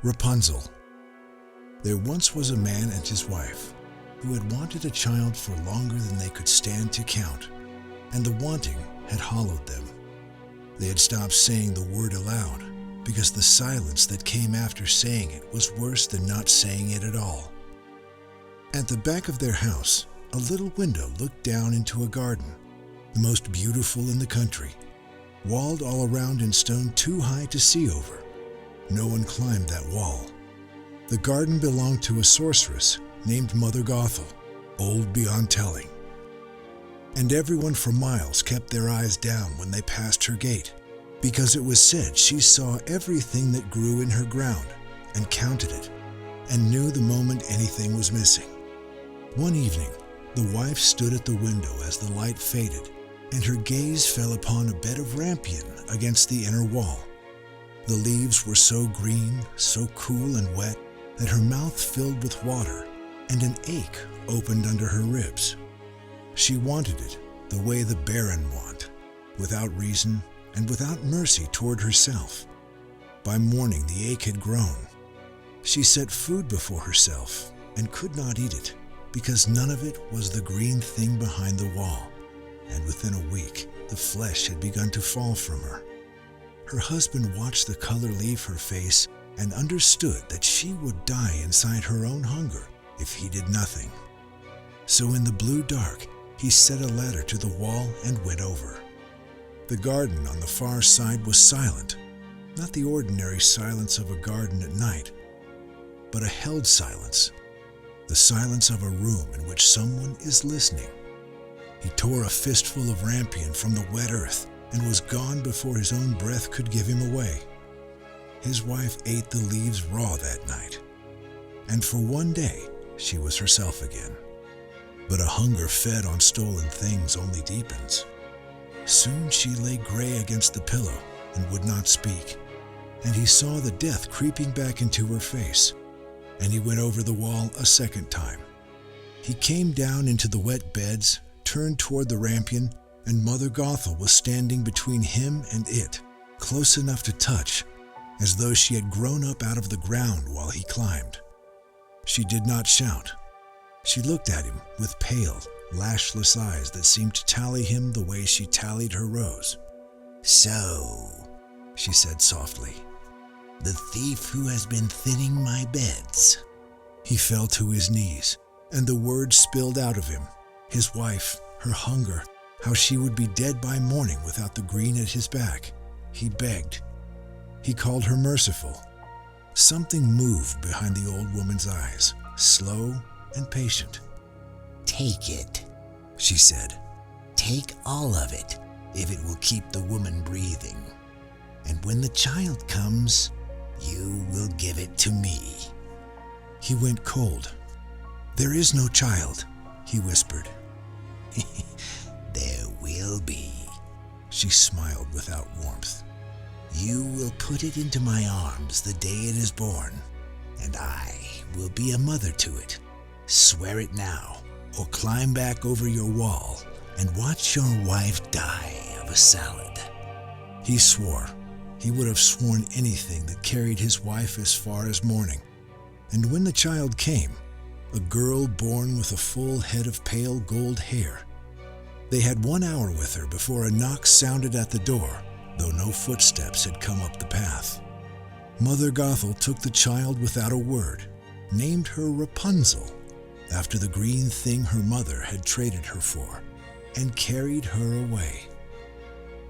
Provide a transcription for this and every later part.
Rapunzel. There once was a man and his wife who had wanted a child for longer than they could stand to count, and the wanting had hollowed them. They had stopped saying the word aloud because the silence that came after saying it was worse than not saying it at all. At the back of their house, a little window looked down into a garden, the most beautiful in the country, walled all around in stone too high to see over. No one climbed that wall. The garden belonged to a sorceress named Mother Gothel, old beyond telling. And everyone for miles kept their eyes down when they passed her gate, because it was said she saw everything that grew in her ground and counted it, and knew the moment anything was missing. One evening, the wife stood at the window as the light faded, and her gaze fell upon a bed of rampion against the inner wall. The leaves were so green, so cool and wet, that her mouth filled with water, and an ache opened under her ribs. She wanted it the way the barren want, without reason and without mercy toward herself. By morning the ache had grown. She set food before herself and could not eat it, because none of it was the green thing behind the wall, and within a week the flesh had begun to fall from her. Her husband watched the color leave her face and understood that she would die inside her own hunger if he did nothing. So in the blue dark, he set a ladder to the wall and went over. The garden on the far side was silent, not the ordinary silence of a garden at night, but a held silence, the silence of a room in which someone is listening. He tore a fistful of rampion from the wet earth and was gone before his own breath could give him away. His wife ate the leaves raw that night, and for one day she was herself again. But a hunger fed on stolen things only deepens. Soon she lay gray against the pillow and would not speak, and he saw the death creeping back into her face, and he went over the wall a second time. He came down into the wet beds, turned toward the rampion, and Mother Gothel was standing between him and it, close enough to touch, as though she had grown up out of the ground while he climbed. She did not shout. She looked at him with pale, lashless eyes that seemed to tally him the way she tallied her rose. "So," she said softly, "the thief who has been thinning my beds." He fell to his knees, and the words spilled out of him. His wife, her hunger, how she would be dead by morning without the green at his back. He begged. He called her merciful. Something moved behind the old woman's eyes, slow and patient. "Take it," she said. "Take all of it, if it will keep the woman breathing. And when the child comes, you will give it to me." He went cold. "There is no child," he whispered. "There will be," she smiled without warmth. "You will put it into my arms the day it is born, and I will be a mother to it. Swear it now, or climb back over your wall and watch your wife die of a salad." He swore. He would have sworn anything that carried his wife as far as morning. And when the child came, a girl born with a full head of pale gold hair, they had 1 hour with her before a knock sounded at the door, though no footsteps had come up the path. Mother Gothel took the child without a word, named her Rapunzel, after the green thing her mother had traded her for, and carried her away.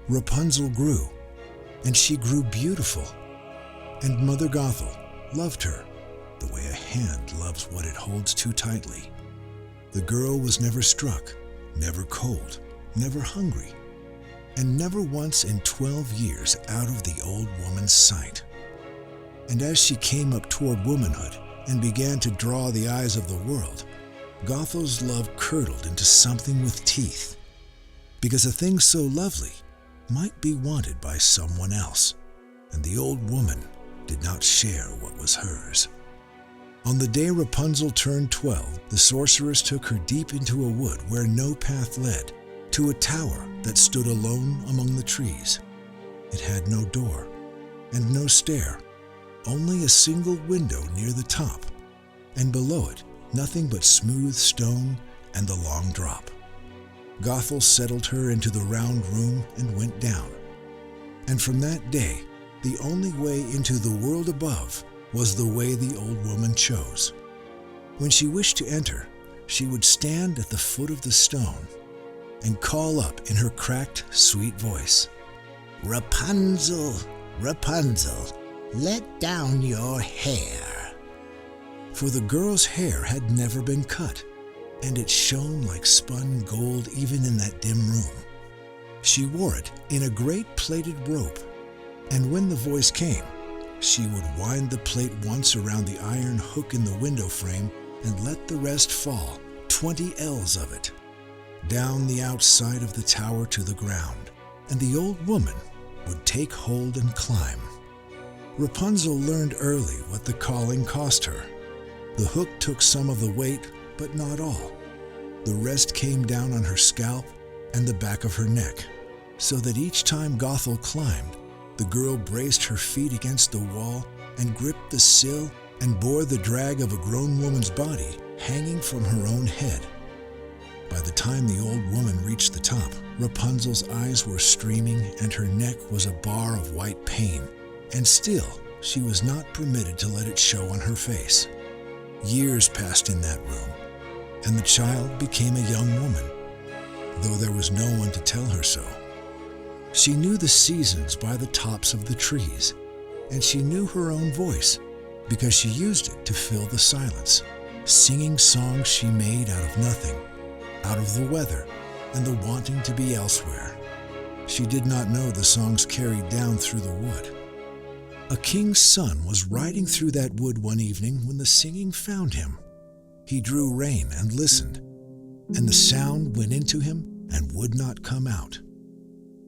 Rapunzel grew, and she grew beautiful, and Mother Gothel loved her the way a hand loves what it holds too tightly. The girl was never struck, never cold, never hungry, and never once in 12 years out of the old woman's sight. And as she came up toward womanhood and began to draw the eyes of the world, Gothel's love curdled into something with teeth, because a thing so lovely might be wanted by someone else, and the old woman did not share what was hers. On the day Rapunzel turned 12, the sorceress took her deep into a wood where no path led, to a tower that stood alone among the trees. It had no door and no stair, only a single window near the top, and below it nothing but smooth stone and the long drop. Gothel settled her into the round room and went down. And from that day, the only way into the world above was the way the old woman chose. When she wished to enter, she would stand at the foot of the stone and call up in her cracked, sweet voice, "Rapunzel, Rapunzel, let down your hair." For the girl's hair had never been cut, and it shone like spun gold even in that dim room. She wore it in a great plaited rope, and when the voice came, she would wind the plait once around the iron hook in the window frame and let the rest fall, 20 ells of it, down the outside of the tower to the ground, and the old woman would take hold and climb. Rapunzel learned early what the calling cost her. The hook took some of the weight, but not all. The rest came down on her scalp and the back of her neck, so that each time Gothel climbed, the girl braced her feet against the wall and gripped the sill and bore the drag of a grown woman's body hanging from her own head. By the time the old woman reached the top, Rapunzel's eyes were streaming and her neck was a bar of white pain, and still she was not permitted to let it show on her face. Years passed in that room, and the child became a young woman, though there was no one to tell her so. She knew the seasons by the tops of the trees, and she knew her own voice because she used it to fill the silence, singing songs she made out of nothing, out of the weather and the wanting to be elsewhere. She did not know the songs carried down through the wood. A king's son was riding through that wood one evening when the singing found him. He drew rein and listened, and the sound went into him and would not come out.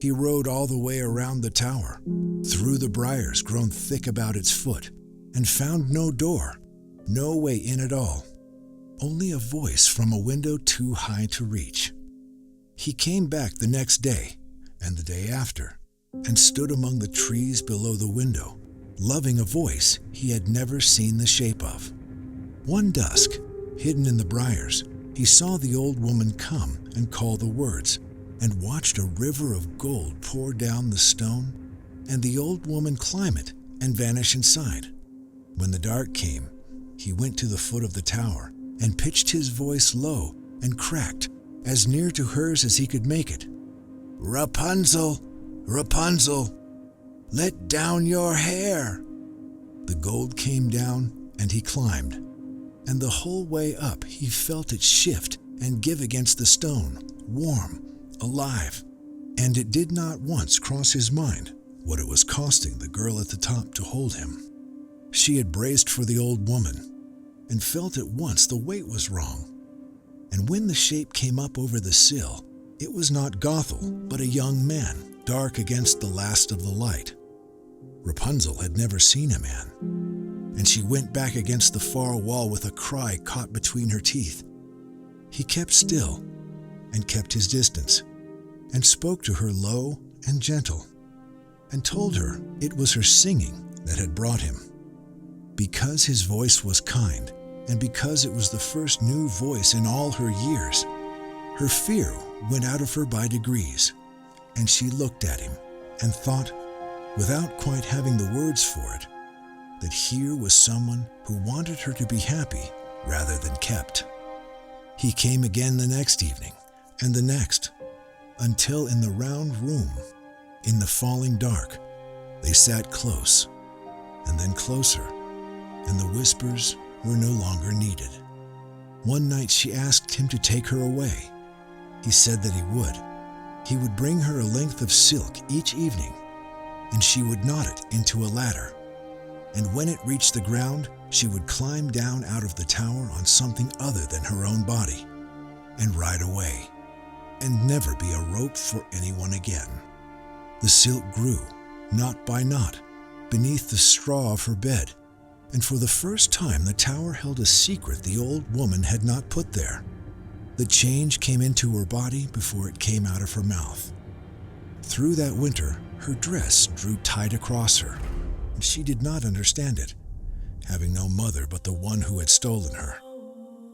He rode all the way around the tower, through the briars grown thick about its foot, and found no door, no way in at all, only a voice from a window too high to reach. He came back the next day, and the day after, and stood among the trees below the window, loving a voice he had never seen the shape of. One dusk, hidden in the briars, he saw the old woman come and call the words, and watched a river of gold pour down the stone, and the old woman climb it and vanish inside. When the dark came, he went to the foot of the tower and pitched his voice low and cracked, as near to hers as he could make it. "Rapunzel, Rapunzel, let down your hair." The gold came down and he climbed, and the whole way up he felt it shift and give against the stone, warm, alive, and it did not once cross his mind what it was costing the girl at the top to hold him. She had braced for the old woman, and felt at once the weight was wrong. And when the shape came up over the sill, it was not Gothel, but a young man, dark against the last of the light. Rapunzel had never seen a man, and she went back against the far wall with a cry caught between her teeth. He kept still, and kept his distance, and spoke to her low and gentle, and told her it was her singing that had brought him. Because his voice was kind, and because it was the first new voice in all her years, her fear went out of her by degrees, and she looked at him and thought, without quite having the words for it, that here was someone who wanted her to be happy rather than kept. He came again the next evening, and the next, until in the round room, in the falling dark, they sat close, and then closer, and the whispers were no longer needed. One night she asked him to take her away. He said that he would. He would bring her a length of silk each evening, and she would knot it into a ladder. And when it reached the ground, she would climb down out of the tower on something other than her own body, and ride away, and never be a rope for anyone again. The silk grew, knot by knot, beneath the straw of her bed, and for the first time the tower held a secret the old woman had not put there. The change came into her body before it came out of her mouth. Through that winter, her dress drew tight across her, and she did not understand it, having no mother but the one who had stolen her.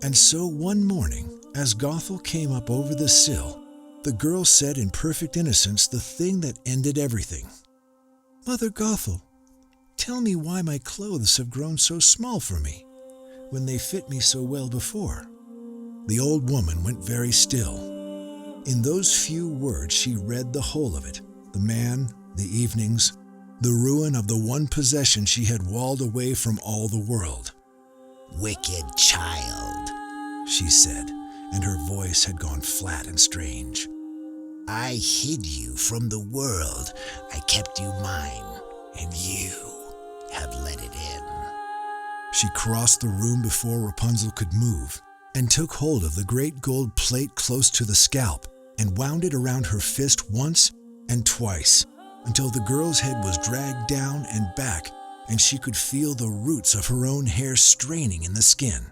And so one morning, as Gothel came up over the sill, the girl said in perfect innocence the thing that ended everything. "Mother Gothel, tell me why my clothes have grown so small for me, when they fit me so well before." The old woman went very still. In those few words she read the whole of it, the man, the evenings, the ruin of the one possession she had walled away from all the world. "Wicked child," she said, and her voice had gone flat and strange. "I hid you from the world. I kept you mine, and you have let it in." She crossed the room before Rapunzel could move, and took hold of the great gold plate close to the scalp, and wound it around her fist once and twice, until the girl's head was dragged down and back, and she could feel the roots of her own hair straining in the skin.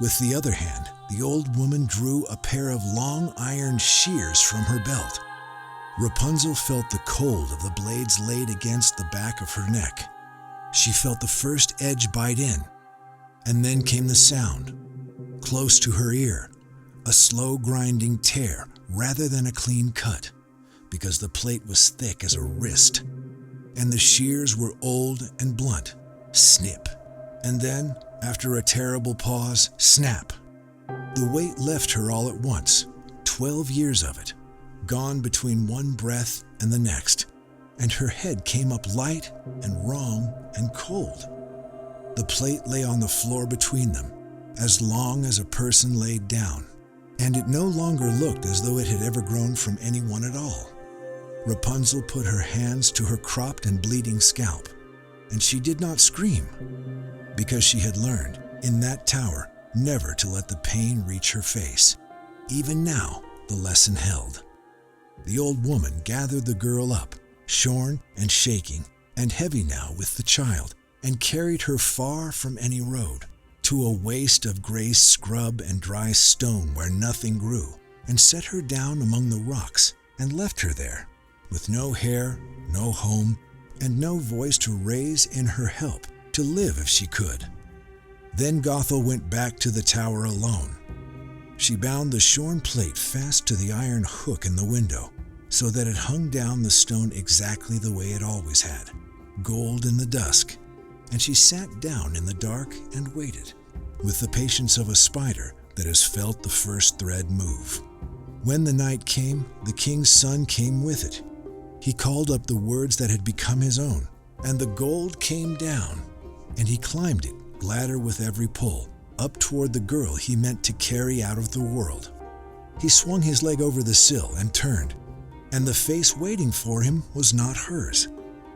With the other hand, the old woman drew a pair of long iron shears from her belt. Rapunzel felt the cold of the blades laid against the back of her neck. She felt the first edge bite in, and then came the sound, close to her ear, a slow grinding tear rather than a clean cut, because the plate was thick as a wrist, and the shears were old and blunt. Snip, and then, after a terrible pause, snap. The weight left her all at once, 12 years of it, gone between one breath and the next, and her head came up light and wrong and cold. The plate lay on the floor between them, as long as a person laid down, and it no longer looked as though it had ever grown from anyone at all. Rapunzel put her hands to her cropped and bleeding scalp, and she did not scream, because she had learned, in that tower, never to let the pain reach her face. Even now, the lesson held. The old woman gathered the girl up, shorn and shaking, and heavy now with the child, and carried her far from any road, to a waste of gray scrub and dry stone where nothing grew, and set her down among the rocks, and left her there, with no hair, no home, and no voice to raise in her help, to live if she could. Then Gothel went back to the tower alone. She bound the shorn plate fast to the iron hook in the window, so that it hung down the stone exactly the way it always had, gold in the dusk, and she sat down in the dark and waited, with the patience of a spider that has felt the first thread move. When the night came, the king's son came with it. He called up the words that had become his own, and the gold came down, and he climbed it, gladder with every pull, up toward the girl he meant to carry out of the world. He swung his leg over the sill and turned, and the face waiting for him was not hers.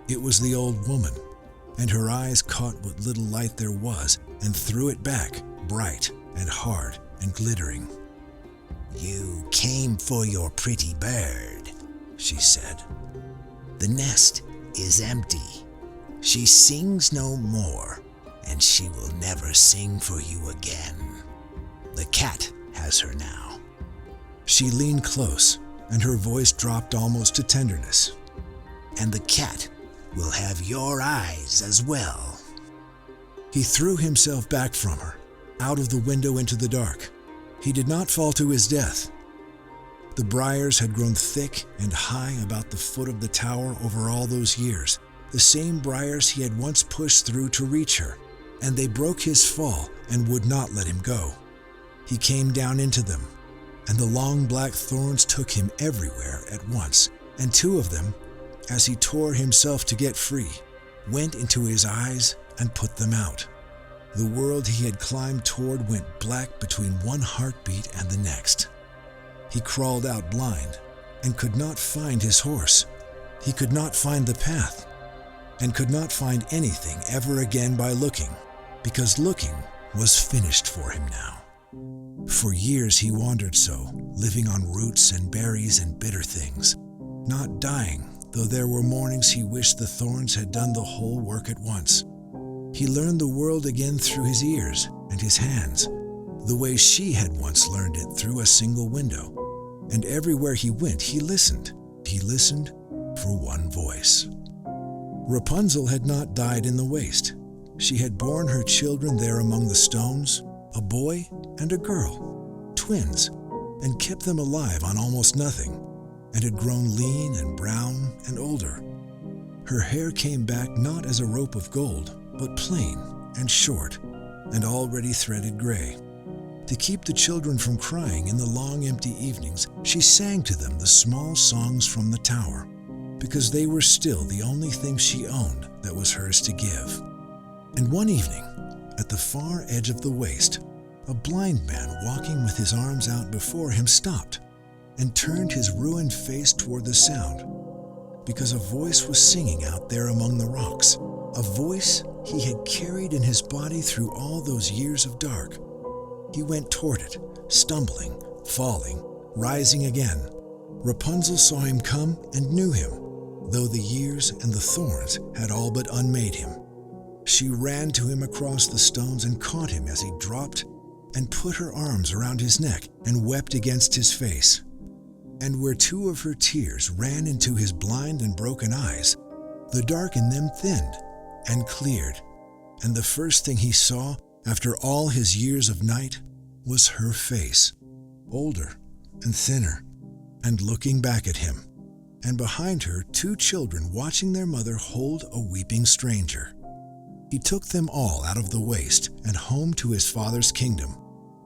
It was the old woman, and her eyes caught what little light there was and threw it back, bright and hard and glittering. "You came for your pretty bird," she said. "The nest is empty. She sings no more, and she will never sing for you again. The cat has her now." She leaned close, and her voice dropped almost to tenderness. "And the cat will have your eyes as well." He threw himself back from her, out of the window into the dark. He did not fall to his death. The briars had grown thick and high about the foot of the tower over all those years, the same briars he had once pushed through to reach her, and they broke his fall and would not let him go. He came down into them, and the long black thorns took him everywhere at once, and two of them, as he tore himself to get free, went into his eyes and put them out. The world he had climbed toward went black between one heartbeat and the next. He crawled out blind and could not find his horse. He could not find the path, and could not find anything ever again by looking, because looking was finished for him now. For years he wandered so, living on roots and berries and bitter things, not dying, though there were mornings he wished the thorns had done the whole work at once. He learned the world again through his ears and his hands, the way she had once learned it through a single window. And everywhere he went, he listened. He listened for one voice. Rapunzel had not died in the waste. She had borne her children there among the stones, a boy and a girl, twins, and kept them alive on almost nothing, and had grown lean and brown and older. Her hair came back not as a rope of gold, but plain and short, and already threaded gray. To keep the children from crying in the long empty evenings, she sang to them the small songs from the tower, because they were still the only thing she owned that was hers to give. And one evening, at the far edge of the waste, a blind man walking with his arms out before him stopped and turned his ruined face toward the sound, because a voice was singing out there among the rocks, a voice he had carried in his body through all those years of dark. He went toward it, stumbling, falling, rising again. Rapunzel saw him come and knew him, though the years and the thorns had all but unmade him. She ran to him across the stones and caught him as he dropped and put her arms around his neck and wept against his face. And where two of her tears ran into his blind and broken eyes, the dark in them thinned and cleared, and the first thing he saw after all his years of night was her face, older and thinner, and looking back at him, and behind her 2 children watching their mother hold a weeping stranger. He took them all out of the waste and home to his father's kingdom,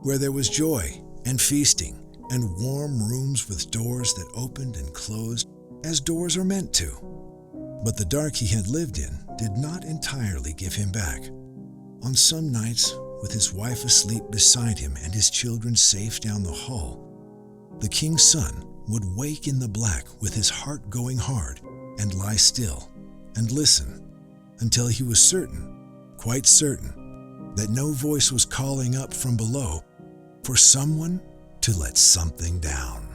where there was joy and feasting and warm rooms with doors that opened and closed as doors are meant to. But the dark he had lived in did not entirely give him back. On some nights, with his wife asleep beside him and his children safe down the hall, the king's son would wake in the black with his heart going hard and lie still and listen until he was certain, quite certain, that no voice was calling up from below for someone to let something down.